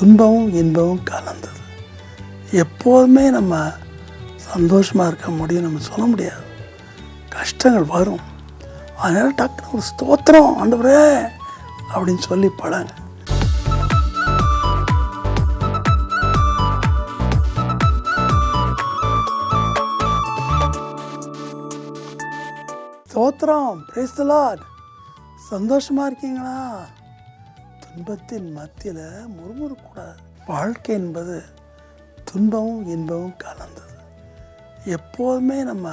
துன்பமும் இன்பமும் கலந்தது. எப்போதுமே நம்ம சந்தோஷமாக இருக்க முடியும் நம்ம சொல்ல முடியாது. கஷ்டங்கள் வரும். அதனால் டக்குனு ஒரு ஸ்தோத்திரம் ஆண்டவரே அப்படின்னு சொல்லி பழங்க. ஸ்தோத்திரம், பிரைஸ் தி லார்ட். சந்தோஷமாக இருக்கீங்களா? துன்பத்தின் மத்தியில் முறுமுறுக்கூடாது. வாழ்க்கை என்பது துன்பமும் இன்பமும் கலந்தது. எப்போதுமே நம்ம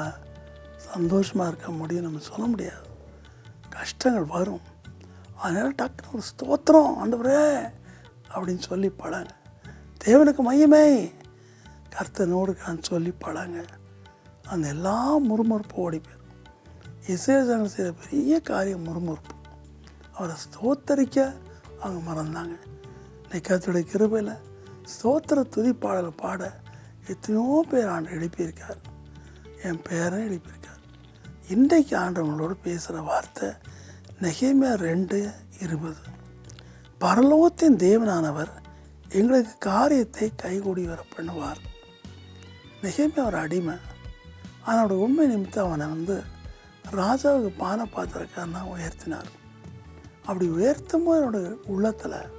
சந்தோஷமாக இருக்க முடியும் நம்ம சொல்ல முடியாது. கஷ்டங்கள் வரும். அதனால் டக்குனு ஒரு ஸ்தோத்திரம் ஆண்டவரே அப்படின்னு சொல்லி பழங்க. தேவனுக்கு மகிமை, கர்த்தனோடு சொல்லி பழங்க. அந்த எல்லா முறுமுறுப்பும் ஓடி போயிடும். இஸ்ரவேலர்கள் செய்த பெரிய காரியம் முறுமுறுப்பு. அவரை ஸ்தோத்தரிக்க அவங்க மறந்தாங்க. இன்னைக்கு கர்த்தருடைய கிருபையில் ஸ்தோத்திர துதி பாடலை பாட எத்தனையோ பேர் ஆண்டு எழுப்பியிருக்கார். என் பேரனை எழுப்பியிருக்கார். இன்றைக்கு ஆண்டவங்களோடு பேசுகிற வார்த்தை நெகேமியா 2:20. பரலோகத்தின் தேவனானவர் எங்களுக்கு காரியத்தை கைகூடி வர பண்ணுவார். நெகேமியா ஒரு அடிமை. அவனோட உண்மை நிமித்தம் அவனை ராஜாவுக்கு பானை பாத்திரக்காரனா உயர்த்தினார். அப்படி உயர்த்தும் போது என்னோட உள்ளத்தில்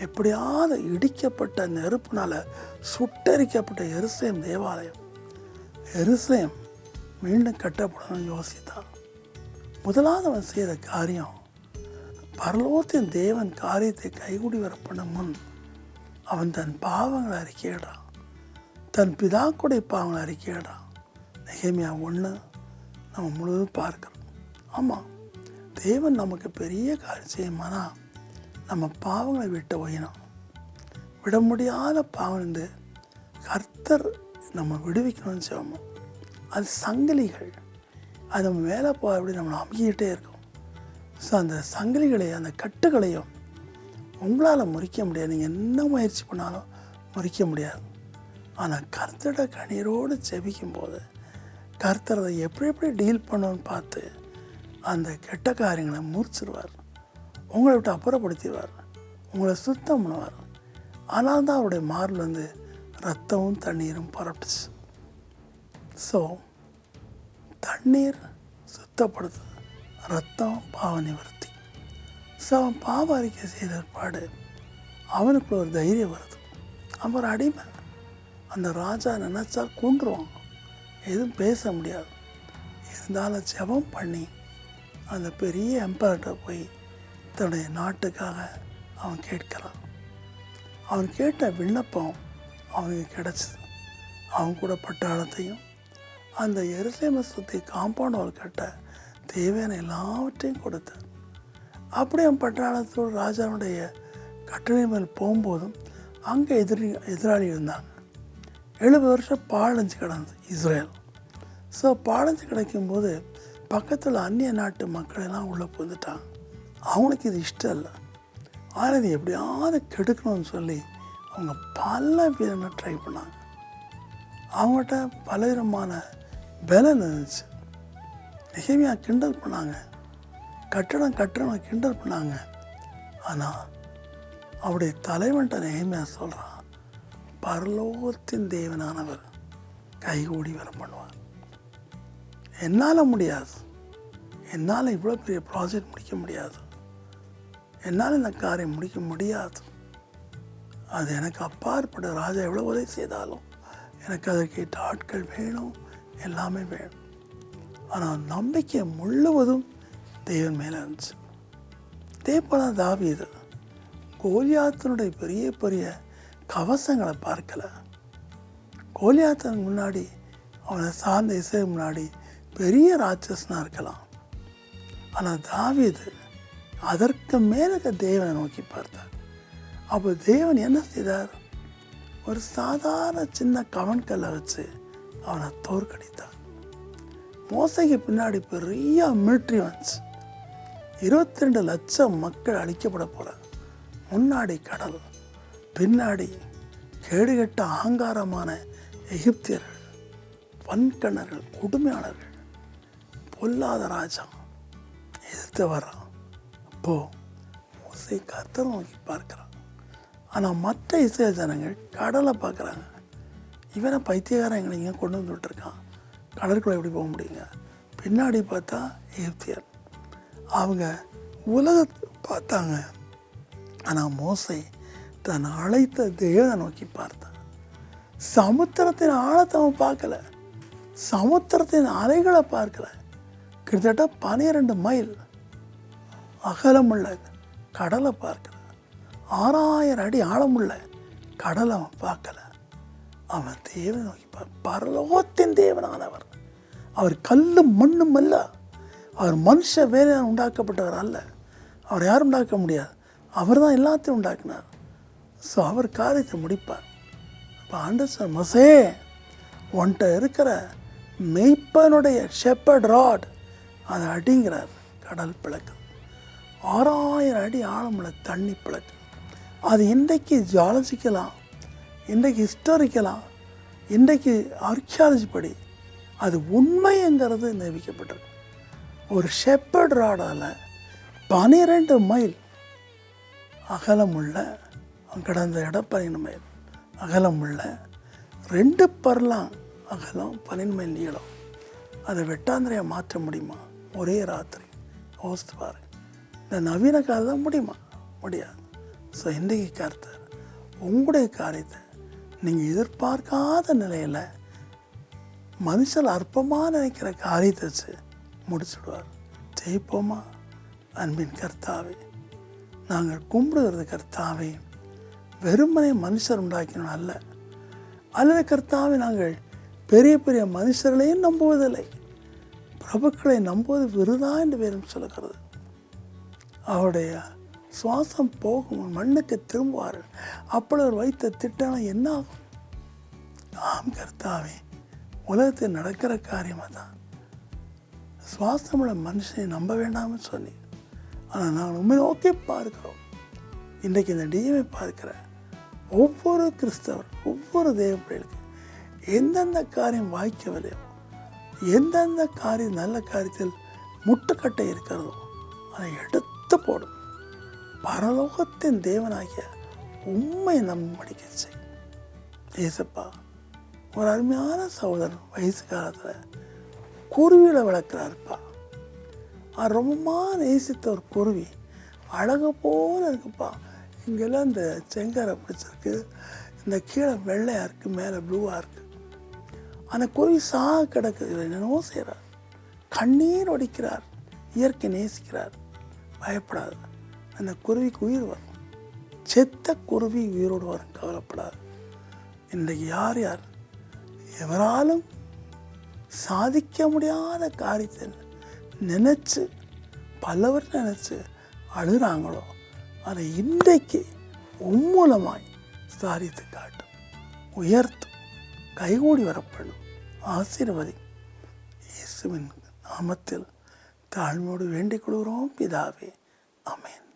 எப்படியாவது இடிக்கப்பட்ட நெருப்புனால் சுட்டரிக்கப்பட்ட எருசலேம் தேவாலயம், எருசலேம் மீண்டும் கட்டப்படணும்னு யோசித்தான். முதலாவது அவன் செய்த காரியம், பரலோகத்தின் தேவன் காரியத்தை கைகூடி வர பண்ண முன் அவன் தன் பாவங்களை அறிக்கையிடான், தன் பிதாக்குடைய பாவங்களை அறிக்கையிடான். நெகேமியா 1 நம்ம முழுவதும் பார்க்கிறோம். ஆமாம், தேவன் நமக்கு பெரிய காரியம் செய்யுமானா நம்ம பாவங்களை விட்டு ஒய்யணும். விட முடியாத பாவம் கர்த்தர் நம்ம விடுவிக்கணும்னு செய்வோம். அது சங்கிலிகள், அது நம்ம மேலே போக அப்படி நம்மளை அமுக்கிக்கிட்டே இருக்கும். ஸோ அந்த சங்கிலிகளை, அந்த கட்டுகளையும் உங்களால் முறிக்க முடியாது. நீங்கள் என்ன முயற்சி பண்ணாலும் முறிக்க முடியாது. ஆனால் கர்த்தரோட கண்ணீரோடு ஜெபிக்கும் போது கர்த்தர் அதை எப்படி டீல் பண்ணணும்னு பார்த்து அந்த கெட்ட காரியங்களை முறிச்சிடுவார். உங்களை விட்டு அப்புறப்படுத்திடுவார். உங்களை சுத்தம் பண்ணுவார். ஆனால் தான் அவருடைய மார்பில் ரத்தமும் தண்ணீரும் புறப்பட்டுச்சு. ஸோ தண்ணீர் சுத்தப்படுத்துது, ரத்தம் பாவ நிவர்த்தி. ஸோ அவன் பாவ அறிக்கை செய்த ஏற்பாடு அவனுக்குள்ள ஒரு தைரியம் வருது. அவன் ஒரு அடிமை. அந்த ராஜா நினச்சா கொன்றுவான், எதுவும் பேச முடியாது. இருந்தாலும் ஜெபம் பண்ணி அந்த பெரிய எம்பரர்கிட்ட போய் தன்னுடைய நாட்டுக்காக அவன் கேட்கிறான். அவன் கேட்ட விண்ணப்பம் அவனுக்கு கிடச்சிது. அவன் கூட பட்டாளத்தையும் அந்த எருசலேமை சுற்றி காம்பவுண்ட் வால் கட்ட தேவையான எல்லாவற்றையும் கொடுத்தார். அப்படியே அவன் பட்டாளத்தோடு ராஜாவுடைய கட்டளை மேல் போகும்போதும் அங்கே எதிராளி இருந்தாங்க. 70 வருஷம் பாழஞ்சு கிடந்தது இஸ்ரேல். ஸோ பாழஞ்சு கிடைக்கும்போது பக்கத்தில் அந்நிய நாட்டு மக்களெல்லாம் உள்ளே புகுந்துட்டாங்க. அவனுக்கு இது இஷ்டம் இல்லை. ஆனால் இது எப்படியாவது கெடுக்கணும்னு சொல்லி அவங்க பல விதமாக ட்ரை பண்ணாங்க. அவங்ககிட்ட பலவிதமான பலன் இருந்துச்சு. நெகேமியா கிண்டல் பண்ணாங்க, கட்டடம் கிண்டல் பண்ணாங்க. ஆனால் அவருடைய தலைவன்கிட்ட நெகேமியா சொல்கிறான், பரலோகத்தின் தேவனானவர் கைகூடி வர பண்ணுவார். என்னால் முடியாது, என்னால் இவ்வளோ பெரிய ப்ராஜெக்ட் முடிக்க முடியாது, என்னால் இந்த காரியம் முடிக்க முடியாது. அது எனக்கு அப்பாற்பட்ட ராஜா எவ்வளோ உதவி செய்தாலும் எனக்கு அதற்கேற்ற ஆட்கள் வேணும், எல்லாமே வேணும். ஆனால் நம்பிக்கை முழுவதும் தேவன் மேலே இருந்துச்சு. தேப்பனா தாவீது கோலியாத்தினுடைய பெரிய பெரிய கவசங்களை பார்க்கல. கோலியாத்தின் முன்னாடி, அவனை சார்ந்த இஸ்ரவேல் முன்னாடி பெரிய ராட்சசனாக இருக்கலாம். ஆனால் தாவீது அதற்கு மேலே தேவனை நோக்கி பார்த்தார். அப்போ தேவன் என்ன செய்தார்? ஒரு சாதாரண சின்ன கவன்கல்லை வச்சு அவனை தோற்கடித்தார். மோசைக்கு பின்னாடி பெரிய மிலிட்ரி வந்துச்சு. 22 லட்சம் மக்கள் அழிக்கப்பட போகிறார். முன்னாடி கடல், பின்னாடி கேடுகட்ட அகங்காரமான எகிப்தியர்கள், வன்கணர்கள், கொடுமையாளர்கள், பொல்லாத ராஜா எதிர்த்து வர்றான். அப்போது மோசே கர்த்தரை நோக்கி பார்க்குறான். ஆனால் மற்ற இஸ்ரேல் ஜனங்கள் கடலை பார்க்குறாங்க. இவனை பைத்தியக்காரன் எங்களை இங்கே கொண்டு வந்து விட்டுருக்கான், கடற்குள்ளே எப்படி போக முடியுங்க. பின்னாடி பார்த்தா எகிப்தியர். அவங்க உலகத்தை பார்த்தாங்க. ஆனால் மோசே தன் அழைத்த தேவனை நோக்கி பார்த்தான். சமுத்திரத்தின் ஆழத்தை அவன் பார்க்கல, சமுத்திரத்தின் அலைகளை பார்க்கல. கிட்டத்தட்ட 12 மைல் அகலமுள்ள கடலை பார்க்கல, 6000 அடி ஆழமுள்ள கடலை அவன் பார்க்கல. அவன் தேவனை நோக்கி பரலோகத்தின் தேவனானவர். அவர் கல்லும் மண்ணும் அல்ல, அவர் மனுஷ வேலையால் உண்டாக்கப்பட்டவர் அல்ல. அவர் யாரும் உண்டாக்க முடியாது, அவர் தான் எல்லாத்தையும் உண்டாக்கினார். ஸோ அவர் காரியத்தை முடிப்பார். இப்போ ஆண்டவர் சொன்னார், மோசே உன்கிட்ட இருக்கிற மெய்ப்பனுடைய ஷெப்பர்ட் ராட் அதை அடிங்கிறார். கடல் பிளக்குது, 6000 அடி ஆழமுள்ள தண்ணி பிளக்குது. அது இன்றைக்கு ஜியாலஜிக்கலாம், இன்றைக்கு ஹிஸ்டாரிக்கலாம், இன்றைக்கு ஆர்கியாலஜி படி அது உண்மைங்கிறது நிரூபிக்கப்பட்டிருக்கு. ஒரு ஷெப்பர்ட் ராடால் 12 மைல் அகலமுள்ள, கடந்த இட 12 மைல் அகலமுள்ள 2 பர்லாங் அகலம், 12 மைல் நீளம். அதை வெட்டாந்திரையாக மாற்ற முடியுமா ஒரே ராத்திரி? யோசித்து பாருங்க. இந்த நவீன காலம் தான் முடியுமா? முடியாது. ஸோ இன்றைக்கு கர்த்தர் உங்களுடைய காரியத்தை நீங்கள் எதிர்பார்க்காத நிலையில் மனுஷன் அற்பமாக நினைக்கிற காரியத்தை வச்சு முடிச்சுடுவார். ஜெயிப்போமா? அன்பின் கர்த்தாவே, நாங்கள் கும்பிடுகிறது கர்த்தாவே வெறுமனே மனுஷர் உண்டாக்கணும் அல்ல, அல்லது கர்த்தாவே நாங்கள் பெரிய பெரிய மனுஷர்களையும் நம்புவதில்லை, பிரபுக்களை நம்புவது விருதா என்று வேறும் சொல்லுகிறது. அவருடைய சுவாசம் போகும், மண்ணுக்கு திரும்புவார்கள், அப்பொழுது அவர் வைத்த திட்டம் என்ன ஆகும்? ஆம் கர்த்தாவே, உலகத்தில் நடக்கிற காரியமாக தான். சுவாசமுள்ள மனுஷனை நம்ப வேண்டாம்னு சொன்னி, ஆனால் நாங்கள் உண்மை நோக்கி பார்க்கிறோம். இன்றைக்கு இந்த டிஎம்ஐ பார்க்கிற ஒவ்வொரு கிறிஸ்தவர், ஒவ்வொரு தேவ பிள்ளைகளுக்கு எந்தெந்த காரியம் வாய்க்கவில்லையோ, எந்தெந்த காரியம் நல்ல காரியத்தில் முட்டுக்கட்டை இருக்கிறதோ அதை எடுத்து போடும். பரலோகத்தின் தேவனாகிய உண்மை நம்படிக்க செய். ஏசப்பா, ஒரு அருமையான சகோதரன் வயசு காலத்தில் குருவியில் வளர்க்குறாருப்பா. அது ரொம்ப நேசித்த ஒரு குருவி, அழகு போல இருக்குப்பா. இங்கெல்லாம் இந்த செங்காரை பிடிச்சிருக்கு, இந்த கீழே வெள்ளையாக இருக்குது, மேலே ப்ளூவாக இருக்குது. அந்த குருவி சாக கிடக்குது, என்னென்னவோ செய்கிறார், கண்ணீர் ஒடிக்கிறார், இயற்கை நேசிக்கிறார். பயப்படாது, அந்த குருவிக்கு உயிர் வரும். செத்த குருவி உயிரோடு வரும், கவலைப்படாது. இன்றைக்கு யார் யார் எவராலும் சாதிக்க முடியாத காரியத்தை நினச்சி பலவர் நினச்சி அழுகிறாங்களோ, அதை இன்றைக்கு உம்மூலமாய் சாதித்து காட்டும், உயர்த்தும், கைகூடி வரப்படும், ஆசீர்வதி. இயேசுவின் நாமத்தில் தாழ்மையோடு வேண்டிக் கொள்கிறோம் பிதாவே, ஆமென்.